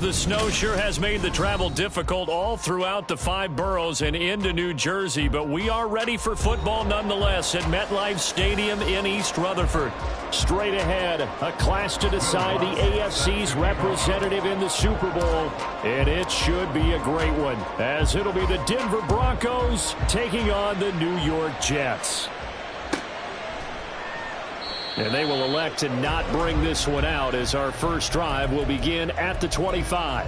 The snow sure has made the travel difficult all throughout the 5 boroughs and into New Jersey, but we are ready for football nonetheless at MetLife Stadium in East Rutherford. Straight ahead, a clash to decide the AFC's representative in the Super Bowl, and it should be a great one, as it'll be the Denver Broncos taking on the New York Jets. And they will elect to not bring this one out as our first drive will begin at the 25.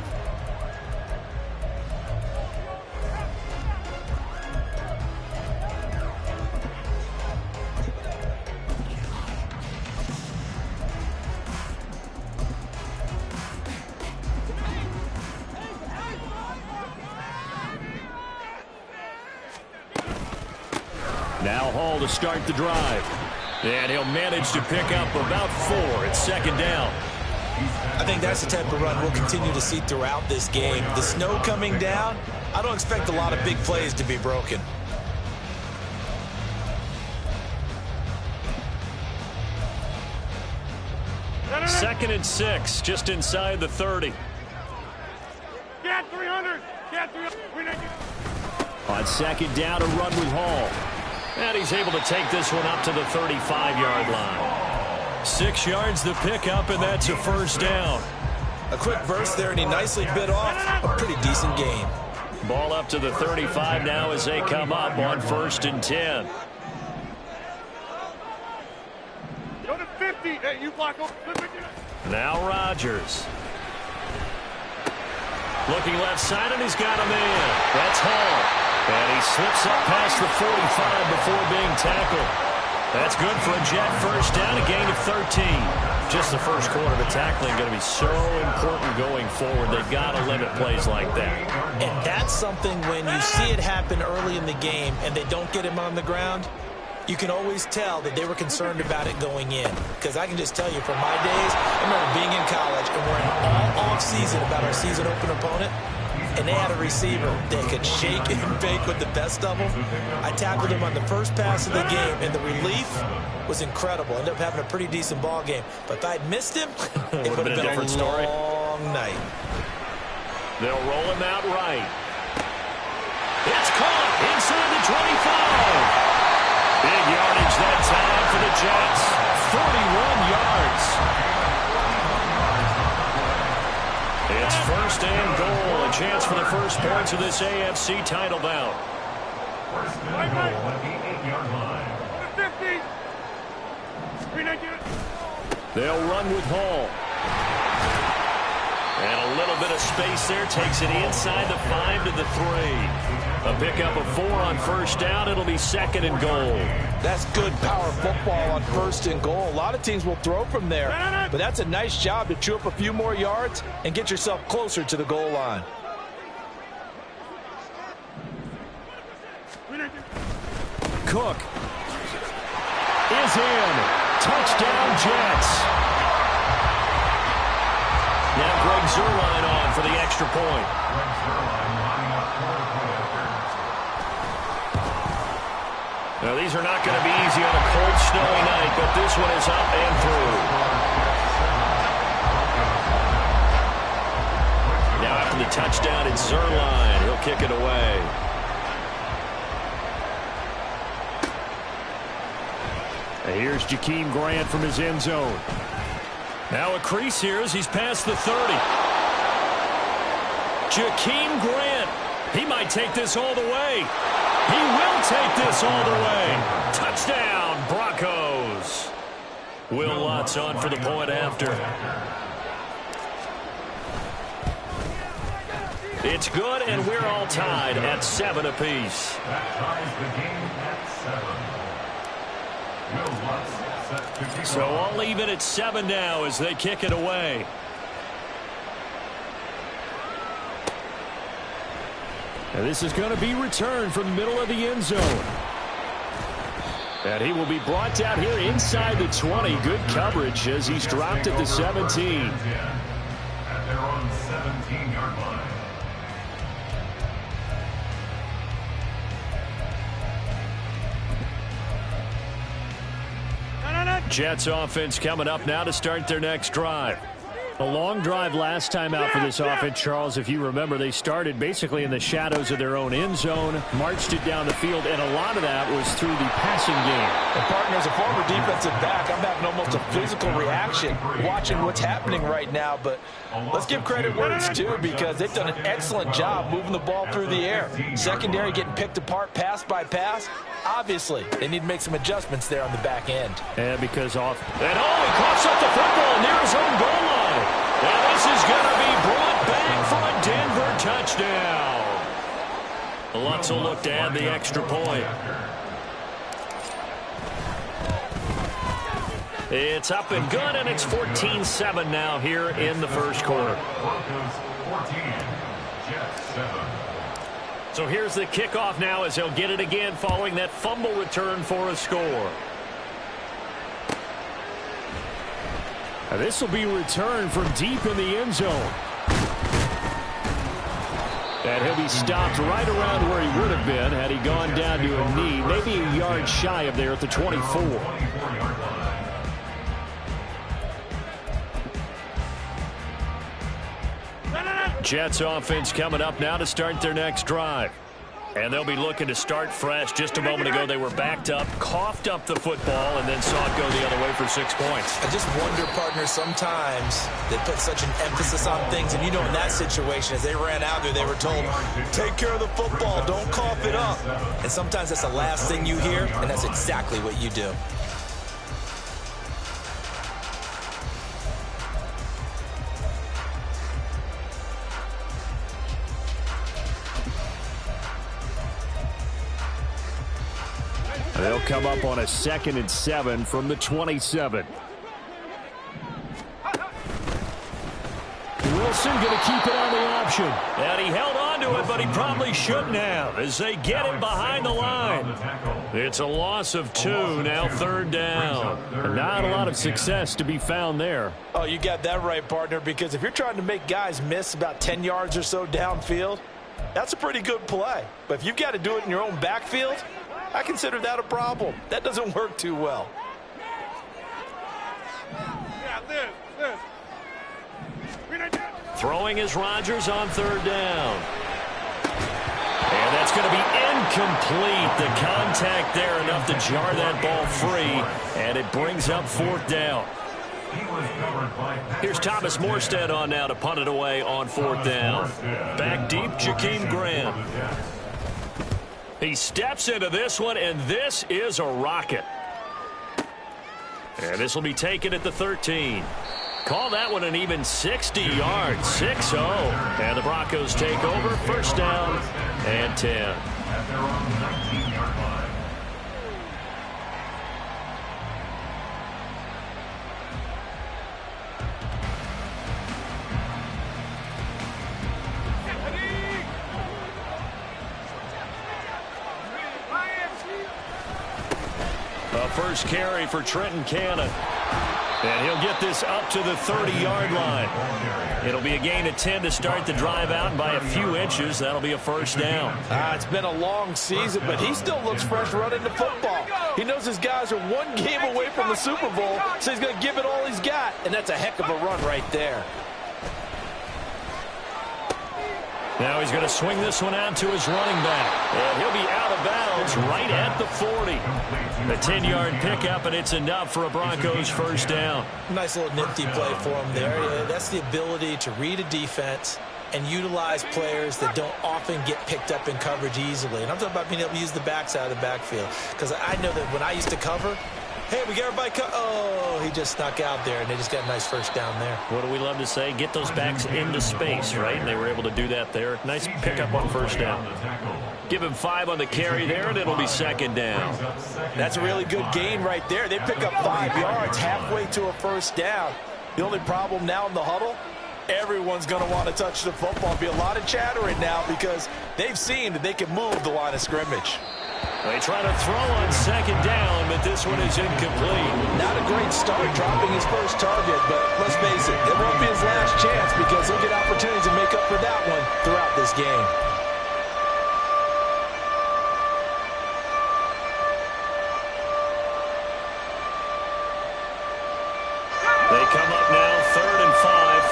Now Hall to start the drive. And he'll manage to pick up about 4 at second down. I think that's the type of run we'll continue to see throughout this game. The snow coming down, I don't expect a lot of big plays to be broken. Second and 6, just inside the 30. Get 300. Get 300. On second down, a run with Hall. And he's able to take this one up to the 35-yard line. 6 yards the pickup, and that's a first down. A quick burst there, and he nicely bit off a pretty decent gain. Ball up to the 35 now as they come up on 1st and 10. Go to 50. Hey, you block over. Now Rodgers. Looking left side, and he's got a man. That's Hall. And he slips up past the 45 before being tackled. That's good for a Jet first down, a gain of 13. Just the first quarter of the tackling going to be so important going forward. They've got to limit plays like that. And that's something when you see it happen early in the game and they don't get him on the ground, you can always tell that they were concerned about it going in. Because I can just tell you from my days, I remember being in college and worrying all off-season about our season open opponent. And they had a receiver that could shake and bake with the best of them. I tackled him on the first pass of the game, and the relief was incredible. Ended up having a pretty decent ball game. But if I'd missed him, it would have been a different story. Long night. They'll roll him out right. It's caught inside the 25. Big yardage that time for the Jets. 41 yards. It's 1st and goal. A chance for the first points of this AFC title bout. First and goal at the 8-yard line. 50. They'll run with Hall. And a little bit of space there. Takes it inside the 5 to the 3. A pickup of 4 on first down. It'll be 2nd and goal. That's good power football on 1st and goal. A lot of teams will throw from there, but that's a nice job to chew up a few more yards and get yourself closer to the goal line. Cook is in. Touchdown, Jets. Now Greg Zuerlein on for the extra point. Now, these are not going to be easy on a cold, snowy night, but this one is up and through. Now, after the touchdown, it's Zuerlein. He'll kick it away. And here's Jakeem Grant from his end zone. Now a crease here as he's past the 30. Jakeem Grant. He might take this all the way. He will take this all the way. Touchdown, Broncos. Will Lutz on for the point after. It's good, and we're all tied at 7 apiece. That ties the game at 7. Will Lutz set to So all even at 7 now as they kick it away. And this is going to be returned from the middle of the end zone. And he will be brought down here inside the 20. Good coverage as he's dropped at the 17. At their own 17-yard line. Jets offense coming up now to start their next drive. A long drive last time out for this offense, Charles. If you remember, they started basically in the shadows of their own end zone, marched it down the field, and a lot of that was through the passing game. And partner, as a former defensive back, I'm having almost a physical reaction watching what's happening right now. But let's give credit where it's due, because they've done an excellent job moving the ball through the air. Secondary getting picked apart pass by pass. Obviously, they need to make some adjustments there on the back end. And because off. And he coughs up the football near his own goal line. And this is going to be brought back for a Denver touchdown. Lutz will look to add the extra point. It's up and good, and it's 14-7 now here in the first quarter. Broncos 14, Jets 7. So here's the kickoff now as he'll get it again following that fumble return for a score. Now this will be returned from deep in the end zone. And he'll be stopped right around where he would have been had he gone down to a knee, maybe a yard shy of there at the 24. Jets offense coming up now to start their next drive. And they'll be looking to start fresh. Just a moment ago, they were backed up, coughed up the football, and then saw it go the other way for 6 points. I just wonder, partner, sometimes they put such an emphasis on things. And, you know, in that situation, as they ran out there, they were told, take care of the football, don't cough it up. And sometimes that's the last thing you hear, and that's exactly what you do. They'll come up on a 2nd and 7 from the 27. Wilson going to keep it on the option. And he held on to it, but he probably shouldn't have as they get him behind the line. It's a loss of 2, now 3rd down. And not a lot of success to be found there. Oh, you got that right, partner, because if you're trying to make guys miss about 10 yards or so downfield, that's a pretty good play. But if you've got to do it in your own backfield, I consider that a problem. That doesn't work too well. Throwing is Rodgers on 3rd down. And that's going to be incomplete. The contact there enough to jar that ball free. And it brings up 4th down. Here's Thomas Morstead on now to punt it away on 4th down. Back deep, Jakeem Graham. He steps into this one, and this is a rocket. And this will be taken at the 13. Call that one an even 60 yards, 6-0. And the Broncos take over, 1st down and 10. At their own 19-yard line. First carry for Trenton Cannon. And he'll get this up to the 30-yard line. It'll be a gain of 10 to start the drive out, and by a few inches, that'll be a 1st down. It's been a long season, but he still looks fresh running the football. He knows his guys are 1 game away from the Super Bowl, so he's going to give it all he's got, and that's a heck of a run right there. Now he's going to swing this one out to his running back. And he'll be out of bounds right at the 40. A 10-yard pickup, and it's enough for a Broncos 1st down. Nice little nifty play for him there. That's the ability to read a defense and utilize players that don't often get picked up in coverage easily. And I'm talking about being able to use the backside of the backfield. Because I know that when I used to cover, hey, we got everybody oh, he just snuck out there, and they just got a nice 1st down there. What do we love to say? Get those backs into space, right? And they were able to do that there. Nice pickup on 1st down. Give him 5 on the carry there, and it'll be 2nd down. That's a really good gain right there. They pick up 5 yards halfway to a 1st down. The only problem now in the huddle, everyone's going to want to touch the football. There'll be a lot of chattering now because they've seen that they can move the line of scrimmage. They try to throw on 2nd down, but this one is incomplete. Not a great start dropping his first target, but let's face it, it won't be his last chance because he'll get opportunities to make up for that one throughout this game. They come up now 3rd and 5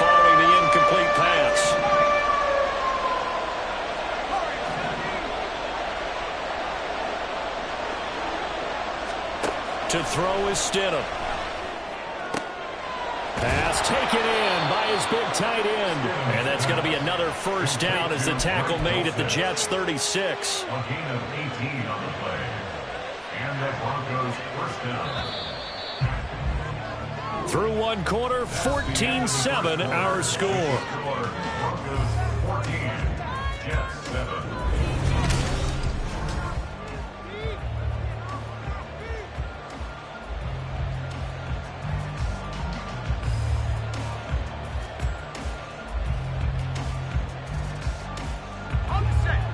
To throw is Stidham. Pass taken in by his big tight end. And that's going to be another first down as the tackle made at the Jets' 36. A gain of 18 on the play. And the Broncos first down. Through one quarter, 14-7 our score. Broncos 14, Jets 7.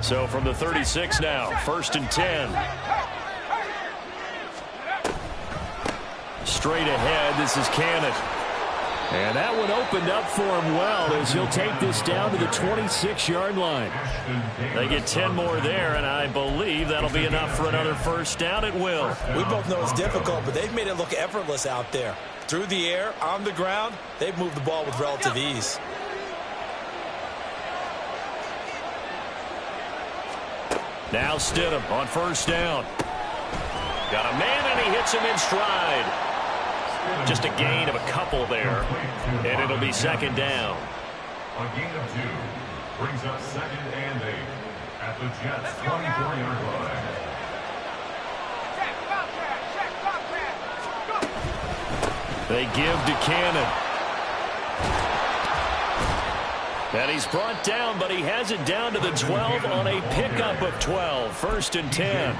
So from the 36 now, 1st and 10. Straight ahead, this is Cannon. And that one opened up for him well as he'll take this down to the 26-yard line. They get 10 more there, and I believe that'll be enough for another first down. It will. We both know it's difficult, but they've made it look effortless out there. Through the air, on the ground, they've moved the ball with relative ease. Now Stidham on first down. Got a man, and he hits him in stride. Just a gain of a couple there, and it'll be second down. A gain of 2 brings up 2nd and 8 at the Jets' 24-yard line. They give to Cannon. And he's brought down, but he has it down to the 12 on a pickup of 12. 1st and 10.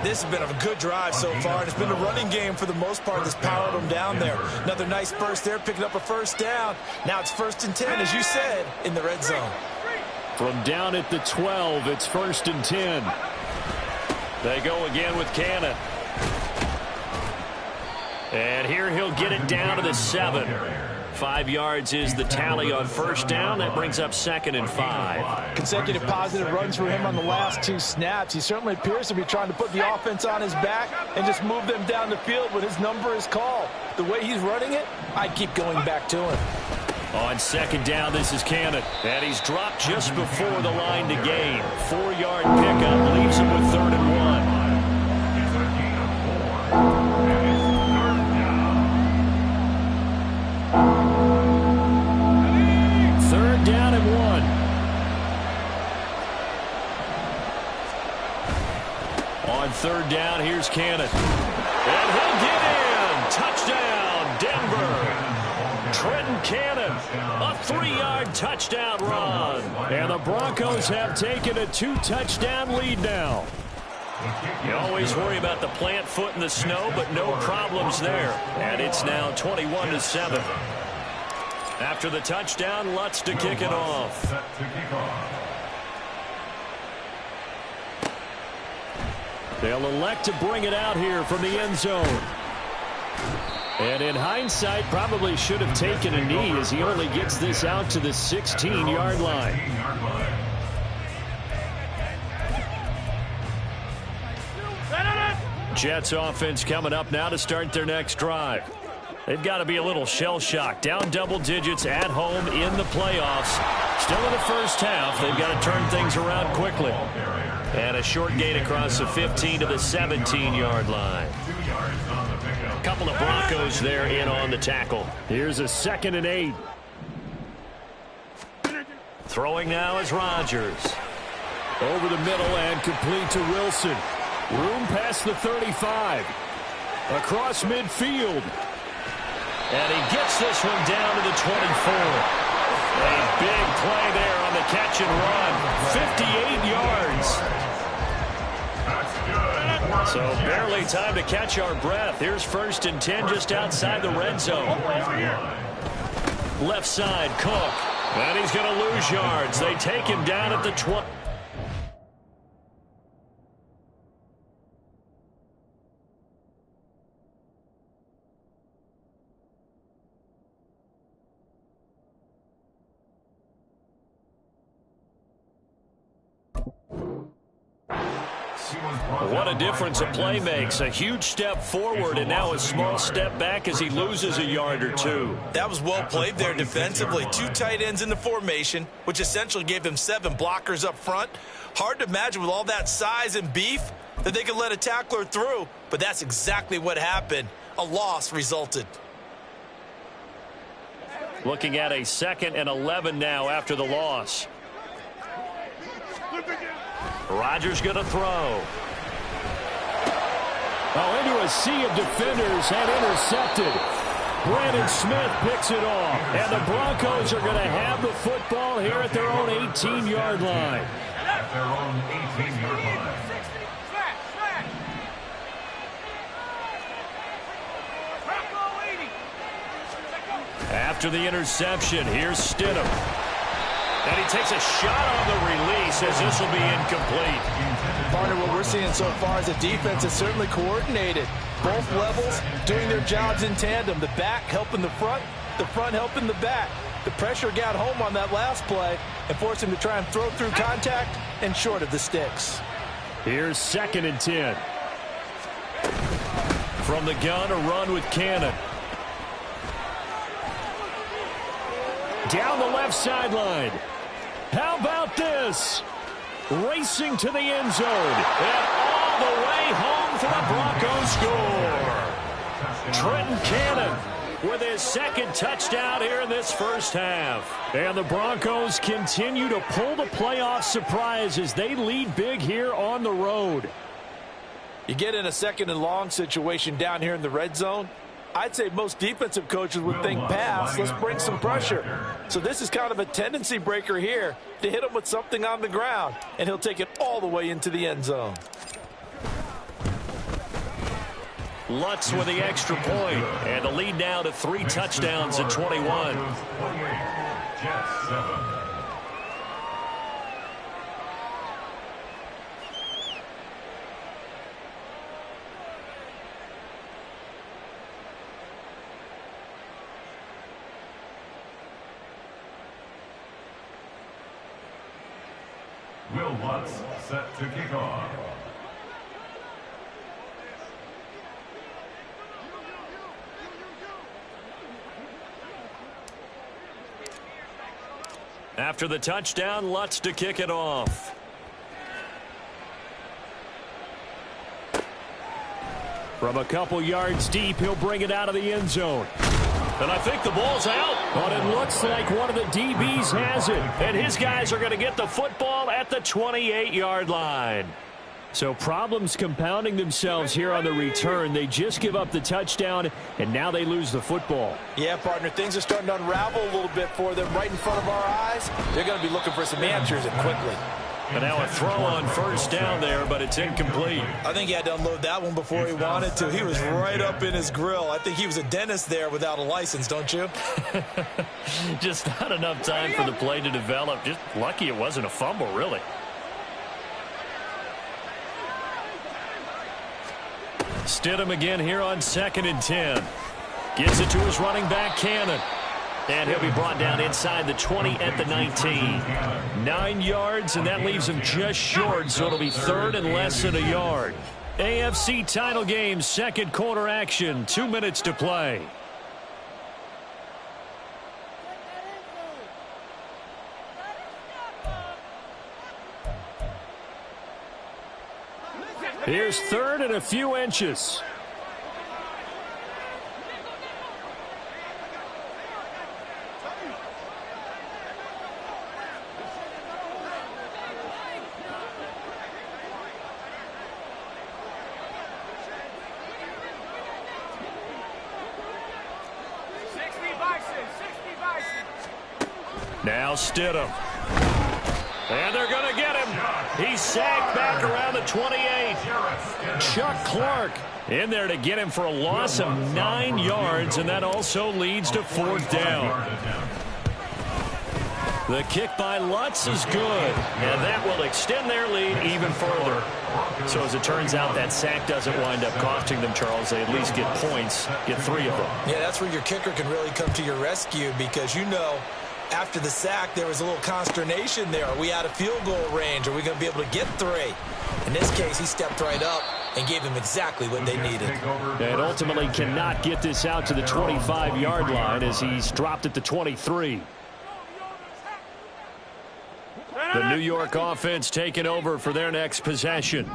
This has been a good drive so far, and it's been a running game for the most part that's powered them down there. Another nice burst there, picking up a first down. Now it's 1st and 10, as you said, in the red zone. From down at the 12, it's 1st and 10. They go again with Cannon. And here he'll get it down to the 7. 5 yards is the tally on first down. That brings up 2nd and 5. Consecutive positive runs for him on the last 2 snaps. He certainly appears to be trying to put the offense on his back and just move them down the field when his number is called. The way he's running it, I keep going back to him. On 2nd down, this is Cannon. And he's dropped just before the line to gain. 4-yard pickup leaves him with 3rd and 1. It's a gain of 4. And it's 3rd down. 3rd down and 1. On 3rd down, here's Cannon. And he'll get in. Touchdown, Denver. Trenton Cannon, a 3-yard touchdown run. And the Broncos have taken a 2-touchdown lead now. You always worry about the plant foot in the snow, but no problems there. And it's now 21-7. After the touchdown, Lutz to kick it off. Set to kick off. They'll elect to bring it out here from the end zone. And in hindsight, probably should have taken a knee as he only gets this out to the 16-yard line. Jets offense coming up now to start their next drive. They've got to be a little shell-shocked. Down double digits at home in the playoffs. Still in the first half. They've got to turn things around quickly. And a short gain across the 15 to the 17-yard line. A couple of Broncos there in on the tackle. Here's a 2nd and 8. Throwing now is Rodgers. Over the middle and complete to Wilson. Room past the 35. Across midfield. And he gets this one down to the 24. A big play there on the catch and run. 58 yards. So barely time to catch our breath. Here's 1st and 10 just outside the red zone. Left side, Cook. And he's going to lose yards. They take him down at the 20. What a difference a play makes. A huge step forward and now a small step back as he loses a yard or 2. That was well played there defensively. 2 tight ends in the formation, which essentially gave them 7 blockers up front. Hard to imagine with all that size and beef, that they could let a tackler through, but that's exactly what happened. A loss resulted. Looking at a 2nd and 11 now after the loss. Rodgers going to throw. Oh, into a sea of defenders and intercepted. Brandon Smith picks it off. And the Broncos are going to have the football here at their own 18-yard line. At their own 18-yard line. After the interception, here's Stidham. And he takes a shot on the release as this will be incomplete. Partner, what we're seeing so far is the defense is certainly coordinated. Both levels doing their jobs in tandem. The back helping the front helping the back. The pressure got home on that last play and forced him to try and throw through contact and short of the sticks. Here's 2nd and 10. From the gun, a run with Cannon. Down the left sideline. How about this? Racing to the end zone. And all the way home for the Broncos score. Trenton Cannon with his 2nd touchdown here in this first half. And the Broncos continue to pull the playoff surprise as they lead big here on the road. You get in a 2nd and long situation down here in the red zone, I'd say most defensive coaches would think pass, let's bring some pressure. So this is kind of a tendency breaker here to hit him with something on the ground, and he'll take it all the way into the end zone. Lutz with the extra point, and the lead now to 3 touchdowns at 21. Jets 7. Will Lutz set to kick off. After the touchdown, Lutz to kick it off. From a couple yards deep, he'll bring it out of the end zone. And I think the ball's out. But it looks like one of the DBs has it. And his guys are going to get the football at the 28-yard line. So problems compounding themselves here on the return. They just give up the touchdown, and now they lose the football. Yeah, partner, things are starting to unravel a little bit for them right in front of our eyes. They're going to be looking for some answers, and quickly. And now a throw on first down there, but it's incomplete. I think he had to unload that one before he wanted to. He was right up in his grill. I think he was a dentist there without a license, don't you? Just not enough time for the play to develop. Just lucky it wasn't a fumble, really. Stidham again here on 2nd and 10. Gets it to his running back, Cannon. And he'll be brought down inside the 20 at the 19. 9 yards, and that leaves him just short, so it'll be 3rd and less than a yard. AFC title game, 2nd quarter action, 2 minutes to play. Here's 3rd and a few inches. Now Stidham. And they're going to get him. He's sacked back around the 28. Chuck Clark in there to get him for a loss of 9 yards, and that also leads to 4th down. The kick by Lutz is good, and that will extend their lead even further. So as it turns out, that sack doesn't wind up costing them, Charles. They at least get points, get 3 of them. Yeah, that's where your kicker can really come to your rescue, because you know after the sack there was a little consternation there. Are we out of field goal range? Are we going to be able to get 3? In this case, he stepped right up and gave them exactly what they needed. And ultimately cannot get this out to the 25-yard line as he's dropped at the 23. The New York offense taking over for their next possession.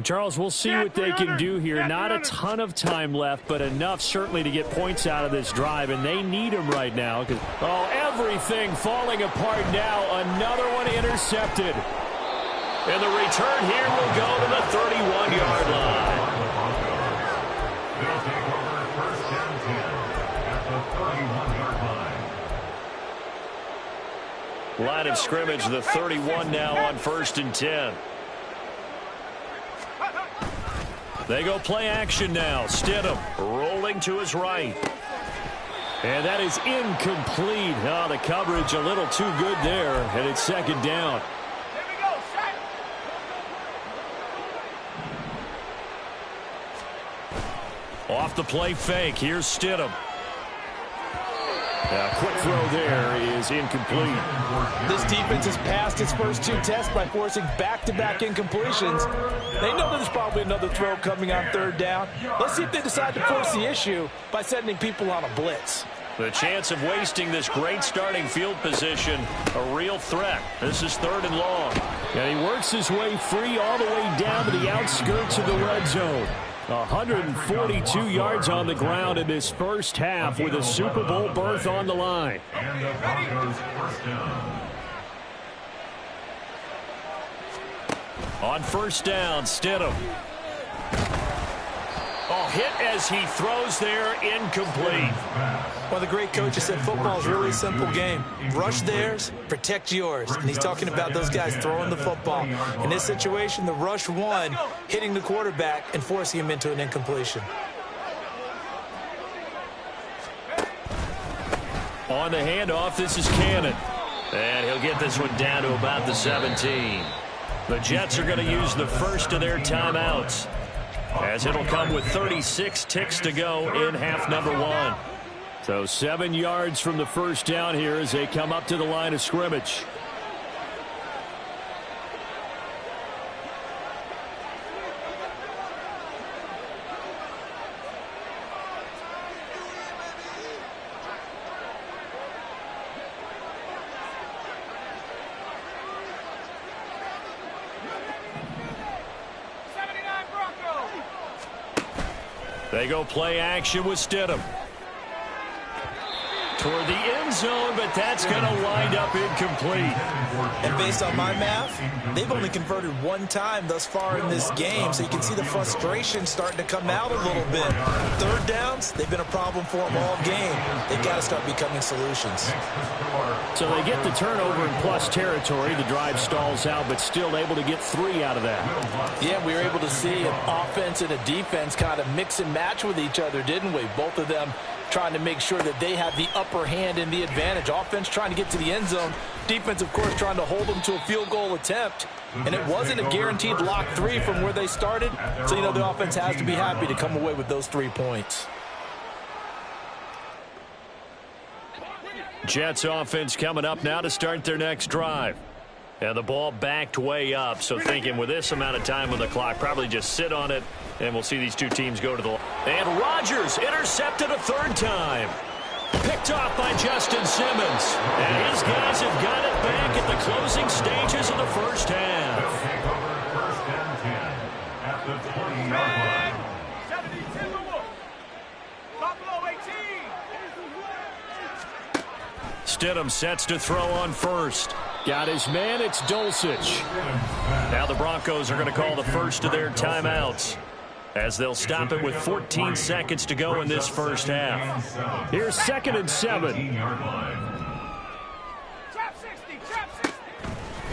Charles, we'll see what they can do here. Not a ton of time left, but enough certainly to get points out of this drive, and they need them right now. Everything falling apart now. Another one intercepted. And the return here will go to the 31-yard line. They'll take over first and 10 at the 31-yard line. Line of scrimmage, the 31 now on first and 10. They go play action now. Stidham rolling to his right. And that is incomplete. Oh, the coverage a little too good there, and it's second down. Off the play fake. Here's Stidham. Quick throw there is incomplete. This defense has passed its first two tests by forcing back-to-back incompletions. They know there's probably another throw coming on third down. Let's see if they decide to force the issue by sending people on a blitz. The chance of wasting this great starting field position, a real threat. This is third and long. And he works his way free all the way down to the outskirts of the red zone. 142 yards on the ground in this first half with a Super Bowl berth on the line. And the Broncos first down. On first down, Stidham. Hit as he throws there, incomplete. One of the great coaches said football is a really simple game. Rush theirs, protect yours. And he's talking about those guys throwing the football. In this situation, the rush one, hitting the quarterback and forcing him into an incompletion. On the handoff, this is Cannon. And he'll get this one down to about the 17. The Jets are going to use the first of their timeouts, as it'll come with 36 ticks to go in half number one. So 7 yards from the first down here as they come up to the line of scrimmage. They go play action with Stidham. Toward the end zone, but that's going to wind up incomplete. And based on my math, they've only converted one time thus far in this game, so you can see the frustration starting to come out a little bit. Third downs, they've been a problem for them all game. They've got to start becoming solutions. So they get the turnover in plus territory. The drive stalls out, but still able to get 3 out of that. Yeah, we were able to see an offense and a defense kind of mix and match with each other, didn't we? Both of them trying to make sure that they have the upper hand and the advantage. Offense trying to get to the end zone. Defense, of course, trying to hold them to a field goal attempt. And it wasn't a guaranteed lock 3 from where they started. So, you know, the offense has to be happy to come away with those 3 points. Jets offense coming up now to start their next drive. And the ball backed way up, so thinking with this amount of time on the clock, probably just sit on it, and we'll see these two teams go to the line. And Rodgers intercepted a third time. Picked off by Justin Simmons. And his guys have got it back at the closing stages of the first half. They'll take over first and 10 at the 20-yard line. Stidham sets to throw on first. Got his man, it's Dulcich. Now the Broncos are going to call the first of their timeouts, as they'll stop it with 14 seconds to go in this first half. Here's 2nd and 7.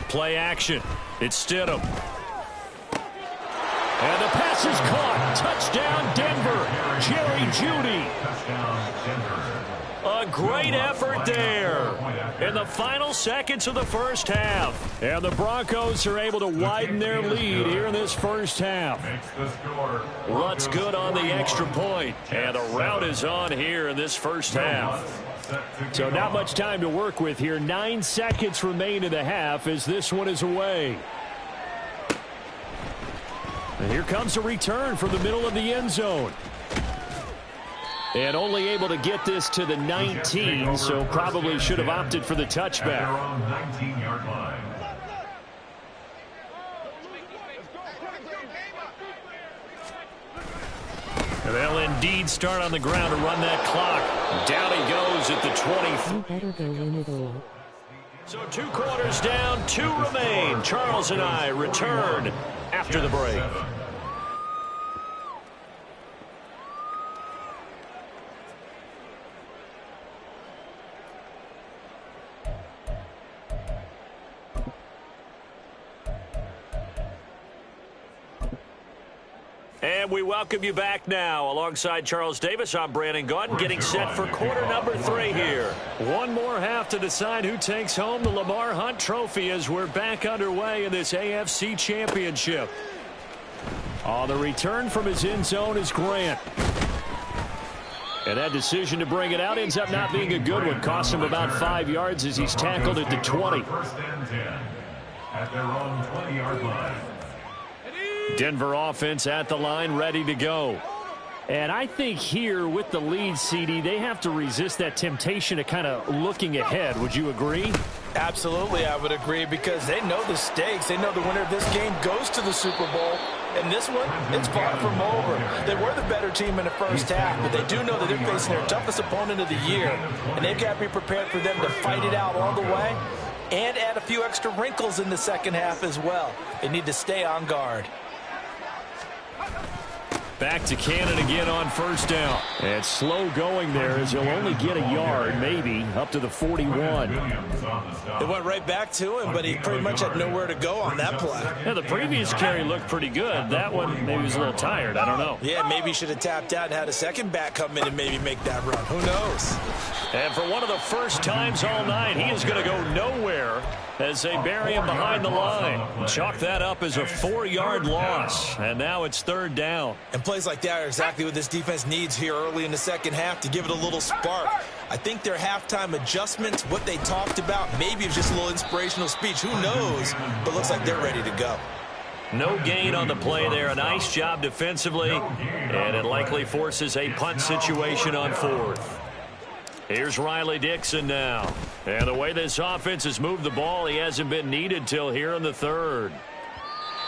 Play action. It's Stidham. And the pass is caught. Touchdown, Denver. Jerry Jeudy. A great effort there in the final seconds of the first half. And the Broncos are able to widen their lead here in this first half. What's good on the extra point? And the route is on here in this first half. So not much time to work with here. 9 seconds remain in the half as this one is away. And here comes a return from the middle of the end zone. And only able to get this to the 19, so probably should have opted for the touchback. They'll indeed start on the ground to run that clock. Down he goes at the 20. You better go win it all. So 2 quarters down, 2 remain. Charles and I return after the break. And we welcome you back now. Alongside Charles Davis, I'm Brandon Gaudin, getting set for quarter number 3 here. One more half to decide who takes home the Lamar Hunt Trophy as we're back underway in this AFC Championship. On the return from his end zone is Grant. And that decision to bring it out ends up not being a good one. Costs him about 5 yards as he's tackled at the 20. First and 10 at their own 20-yard line. Denver offense at the line, ready to go. And I think here with the lead, CD, they have to resist that temptation to kind of looking ahead. Would you agree? Absolutely, I would agree, because they know the stakes. They know the winner of this game goes to the Super Bowl. And this one, it's far from over. They were the better team in the first half, but they do know that they're facing their toughest opponent of the year. And they've got to be prepared for them to fight it out all the way and add a few extra wrinkles in the second half as well. They need to stay on guard. Back to Cannon again on first down. And slow going there as he'll only get a yard, maybe, up to the 41. They went right back to him, but he pretty much had nowhere to go on that play. Yeah, the previous carry looked pretty good. That one, maybe he was a little tired. I don't know. Yeah, maybe he should have tapped out and had a second back come in and maybe make that run. Who knows? And for one of the first times all night, he is going to go nowhere as they bury him behind the line. Chalk that up as a 4-yard loss. And now it's third down. And plays like that are exactly what this defense needs here early in the second half to give it a little spark. I think their halftime adjustments, what they talked about, maybe it was just a little inspirational speech. Who knows? But looks like they're ready to go. No gain on the play there. A nice job defensively. And it likely forces a punt situation on fourth. Here's Riley Dixon now. And the way this offense has moved the ball, he hasn't been needed till here in the third.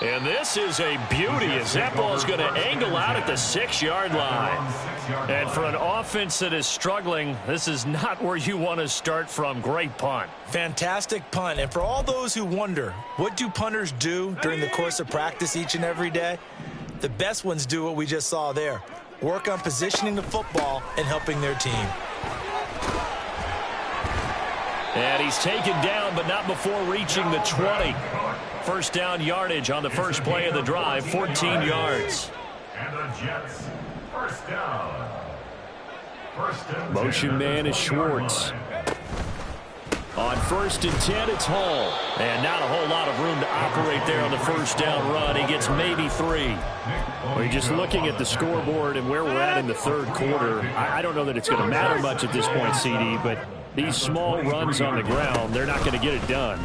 And this is a beauty as that ball is going to angle out at the 6-yard line. And for an offense that is struggling, this is not where you want to start from. Great punt. Fantastic punt. And for all those who wonder, what do punters do during the course of practice each and every day? The best ones do what we just saw there. Work on positioning the football and helping their team. And he's taken down, but not before reaching the 20. First down yardage on the first play of the drive, 14 yards. And the Jets, first down. Motion man is Schwartz. On first and 10, it's Hall. And not a whole lot of room to operate there on the first down run. He gets maybe 3. Well, you're just looking at the scoreboard and where we're at in the third quarter. I don't know that it's going to matter much at this point, CD, but these small runs on the ground, they're not going to get it done.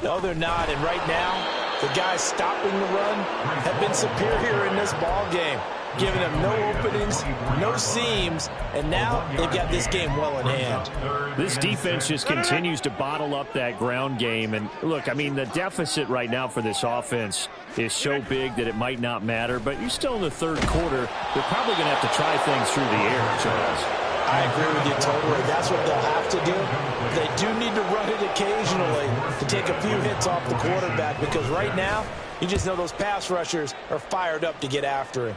No, they're not. And right now, the guys stopping the run have been superior in this ball game, giving them no openings, no seams, and now they've got this game well in hand. This defense just continues to bottle up that ground game. And look, I mean, the deficit right now for this offense is so big that it might not matter. But you're still in the third quarter. They're probably going to have to try things through the air, Charles. I agree with you totally. That's what they'll have to do. They do need to run it occasionally to take a few hits off the quarterback, because right now, you just know those pass rushers are fired up to get after him.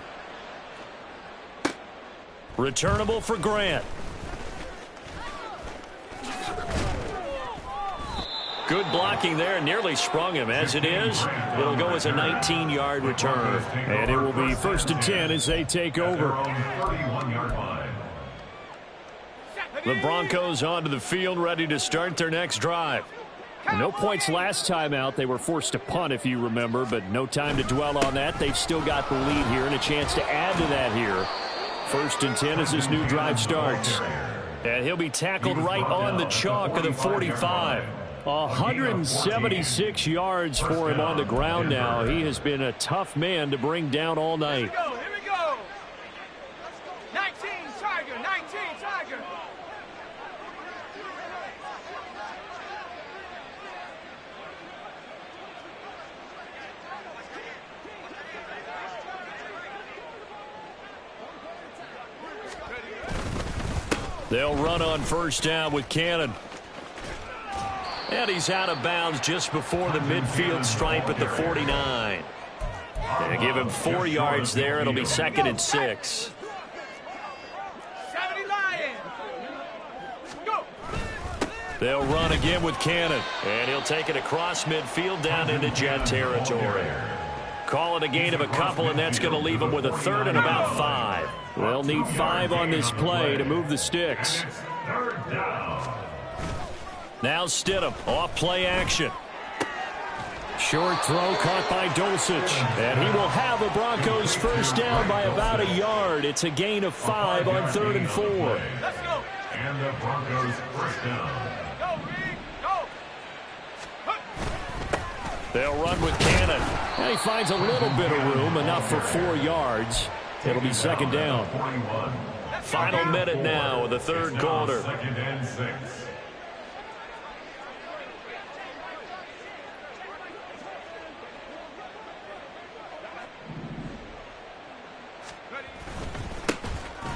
Returnable for Grant. Good blocking there, nearly sprung him. As it is, it'll go as a 19-yard return. And it will be first and 10 as they take over. The Broncos onto the field, ready to start their next drive. No points last time out. They were forced to punt, if you remember, but no time to dwell on that. They've still got the lead here and a chance to add to that here. First and 10 as this new drive starts. And he'll be tackled right on the chalk of the 45. 176 yards for him on the ground now. He has been a tough man to bring down all night. Here we go. 19 Tiger, 19 Tiger. They'll run on first down with Cannon. And he's out of bounds just before the midfield stripe at the 49. They give him 4 yards there. It'll be 2nd and 6. 70 Lions. Go. They'll run again with Cannon. And he'll take it across midfield down into Jet territory. Call it a gain of a couple, and that's going to leave them with a 3rd and about 5. They'll need 5 on this play to move the sticks. Now Stidham, off play action. Short throw caught by Dulcich. And he will have the Broncos first down by about a yard. It's a gain of 5 on 3rd and 4. Let's go. And the Broncos first down. Go, Reed. Go. They'll run with Cannon. And he finds a little bit of room, enough for 4 yards. It'll be 2nd down. Final minute now of the 3rd quarter. 2nd and 6.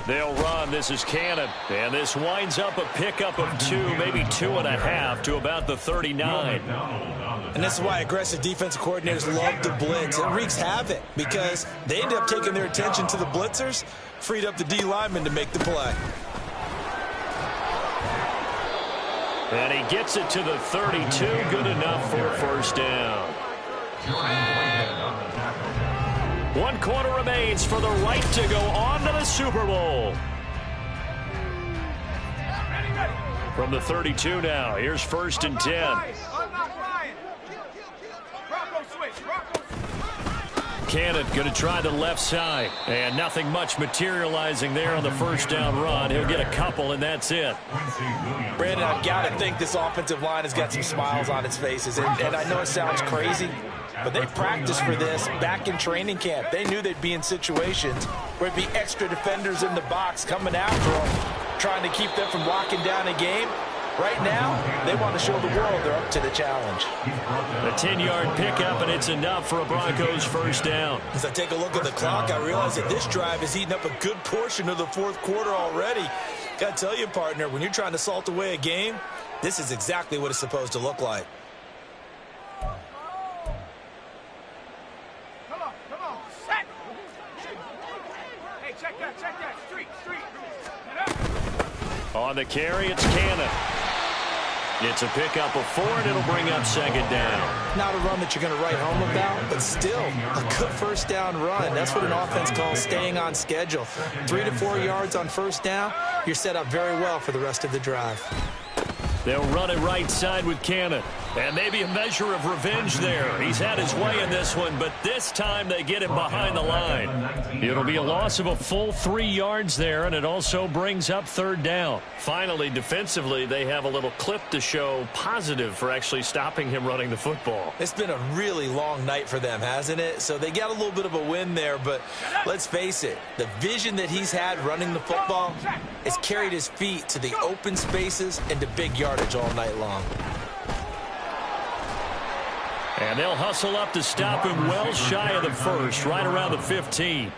They'll run. This is Cannon. And this winds up a pickup of 2, maybe 2.5 to about the 39. And this is why aggressive defensive coordinators love to blitz. It wreaks havoc because they end up taking their attention to the blitzers, freed up the D lineman to make the play. And he gets it to the 32. Good enough for a first down. 1 quarter remains for the right to go on to the Super Bowl. From the 32 now, here's 1st and 10. Unlock Ryan. Bronco switch. Bronco switch. Cannon going to try the left side. And nothing much materializing there on the first down run. He'll get a couple, and that's it. Brandon, I've got to think this offensive line has got some smiles on its faces. And I know it sounds crazy, but they practiced for this back in training camp. They knew they'd be in situations where it'd be extra defenders in the box coming after them, trying to keep them from locking down a game. Right now, they want to show the world they're up to the challenge. A 10-yard pickup, and it's enough for a Broncos first down. As I take a look at the clock, I realize that this drive has eaten up a good portion of the 4th quarter already. Got to tell you, partner, when you're trying to salt away a game, this is exactly what it's supposed to look like. Come on. Set. Hey, check that. Street. Get up. On the carry, it's Cannon. It's a pickup of 4, and it'll bring up 2nd down. Not a run that you're going to write home about, but still a good first down run. That's what an offense calls staying on schedule. 3 to 4 yards on first down, you're set up very well for the rest of the drive. They'll run it right side with Cannon. And maybe a measure of revenge there. He's had his way in this one, but this time they get him behind the line. It'll be a loss of a full 3 yards there, and it also brings up 3rd down. Finally, defensively, they have a little clip to show positive for actually stopping him running the football. It's been a really long night for them, hasn't it? So they got a little bit of a win there, but let's face it, the vision that he's had running the football has carried his feet to the open spaces and to big yardage all night long. And they'll hustle up to stop him well shy of the 1st, right around the 15.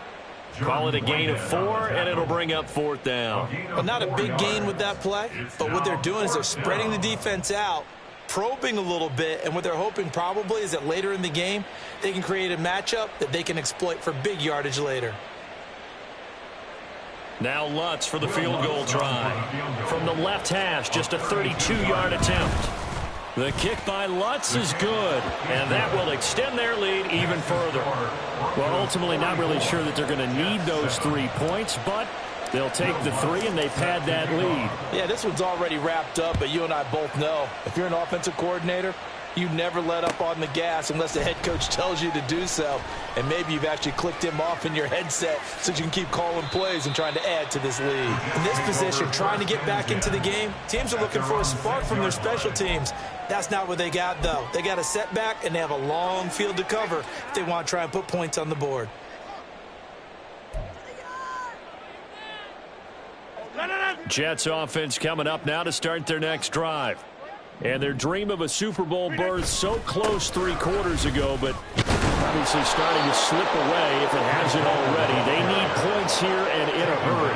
Call it a gain of 4, and it'll bring up 4th down. Well, not a big gain with that play, but what they're doing is they're spreading the defense out, probing a little bit, and what they're hoping probably is that later in the game, they can create a matchup that they can exploit for big yardage later. Now Lutz for the field goal try. From the left hash, just a 32-yard attempt. The kick by Lutz is good, and that will extend their lead even further. Well, ultimately not really sure that they're going to need those 3 points, but they'll take the 3, and they've had that lead. Yeah, this one's already wrapped up, but you and I both know if you're an offensive coordinator, you never let up on the gas unless the head coach tells you to do so. And maybe you've actually clicked him off in your headset so you can keep calling plays and trying to add to this lead. In this position, trying to get back into the game, teams are looking for a spark from their special teams. That's not what they got, though. They got a setback, and they have a long field to cover if they want to try and put points on the board. Jets offense coming up now to start their next drive. And their dream of a Super Bowl berth so close 3 quarters ago, but obviously starting to slip away if it hasn't already. They need points here and in a hurry.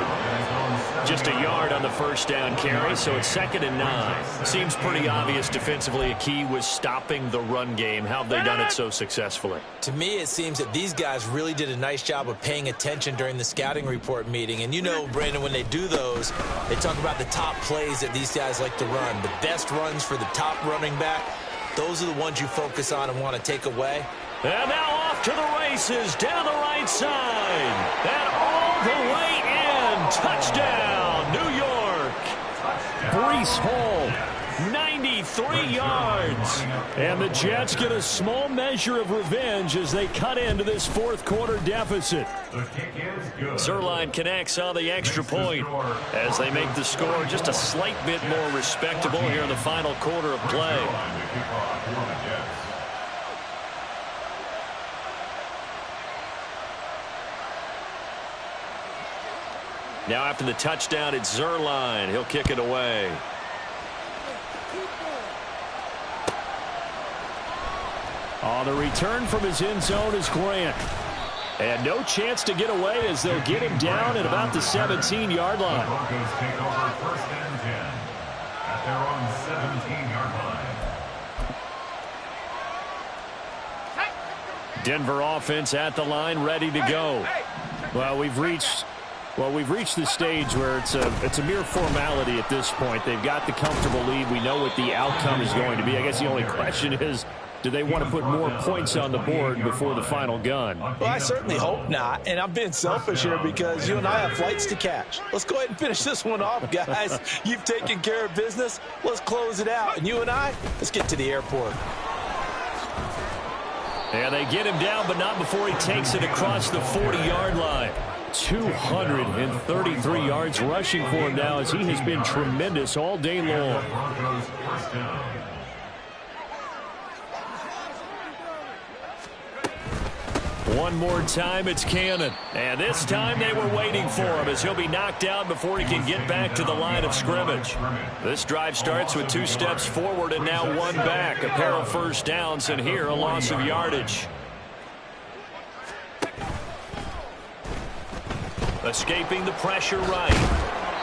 Just a yard on the first down carry, so it's 2nd and 9. Seems pretty obvious defensively a key was stopping the run game. How have they done it so successfully? To me, it seems that these guys really did a nice job of paying attention during the scouting report meeting. And you know, Brandon, when they do those, they talk about the top plays that these guys like to run. The best runs for the top running back, those are the ones you focus on and want to take away. And now off to the races down the right side. And all the way in. Touchdown, New York. Breece Hall. 93 yards. And the Jets get a small measure of revenge as they cut into this fourth-quarter deficit. The kick is good. Zerline connects on the extra point as they make the score just a slight bit more respectable here in the final quarter of play. Now after the touchdown, it's Zerline. He'll kick it away. On the return from his end zone is Grant. And no chance to get away as they'll get him down at about the 17-yard line. Broncos take over 1st and 10 at their own 17-yard line. Denver offense at the line, ready to go. Well, we've reached the stage where it's a mere formality at this point. They've got the comfortable lead. We know what the outcome is going to be. I guess the only question is, do they want to put more points on the board before the final gun? Well, I certainly hope not. And I'm being selfish here because you and I have flights to catch. Let's go ahead and finish this one off, guys. You've taken care of business. Let's close it out. And you and I, let's get to the airport. And they get him down, but not before he takes it across the 40-yard line. 233 yards rushing for him now as he has been tremendous all day long. Broncos first down. One more time, it's Cannon. And this time they were waiting for him as he'll be knocked out before he can get back to the line of scrimmage. This drive starts with 2 steps forward and now 1 back. A pair of first downs, and here a loss of yardage. Escaping the pressure right.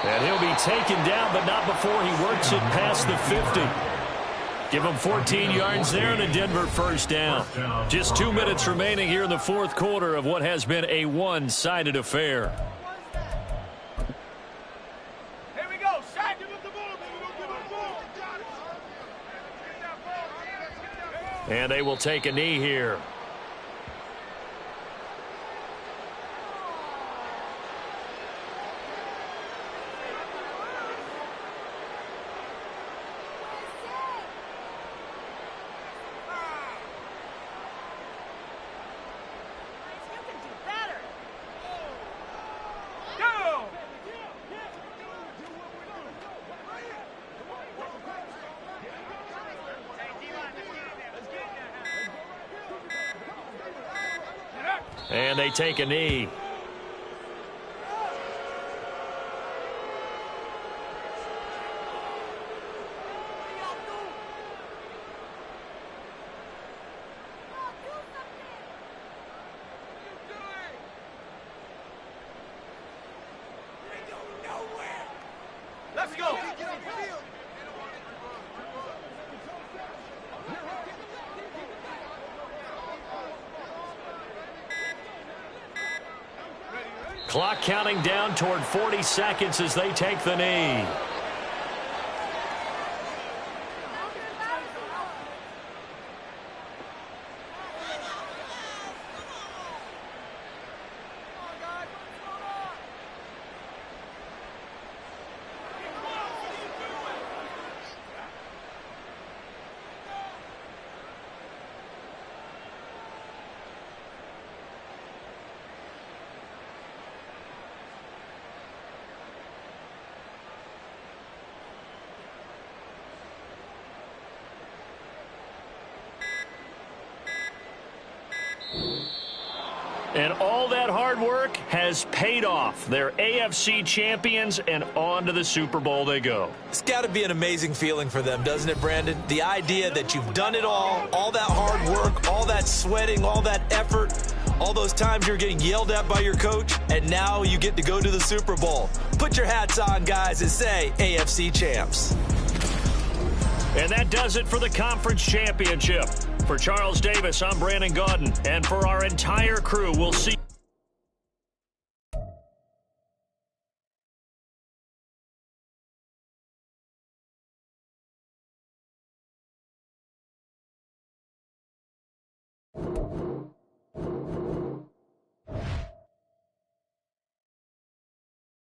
And he'll be taken down, but not before he works it past the 50. Give him 14 yards there and a Denver first down. Just 2 minutes remaining here in the fourth quarter of what has been a one-sided affair. Here we go. Shaq, give us the ball. Give us the ball. And they will take a knee here. And they take a knee. Let's go. Clock counting down toward 40 seconds as they take the knee. And all that hard work has paid off. They're AFC champions, and on to the Super Bowl they go. It's got to be an amazing feeling for them, doesn't it, Brandon? The idea that you've done it all that hard work, all that sweating, all that effort, All those times you're getting yelled at by your coach, and now you get to go to the Super Bowl. Put your hats on, guys, and say AFC champs. And that does it for the conference championship. For Charles Davis, I'm Brandon Gaudin. And for our entire crew, we'll see you.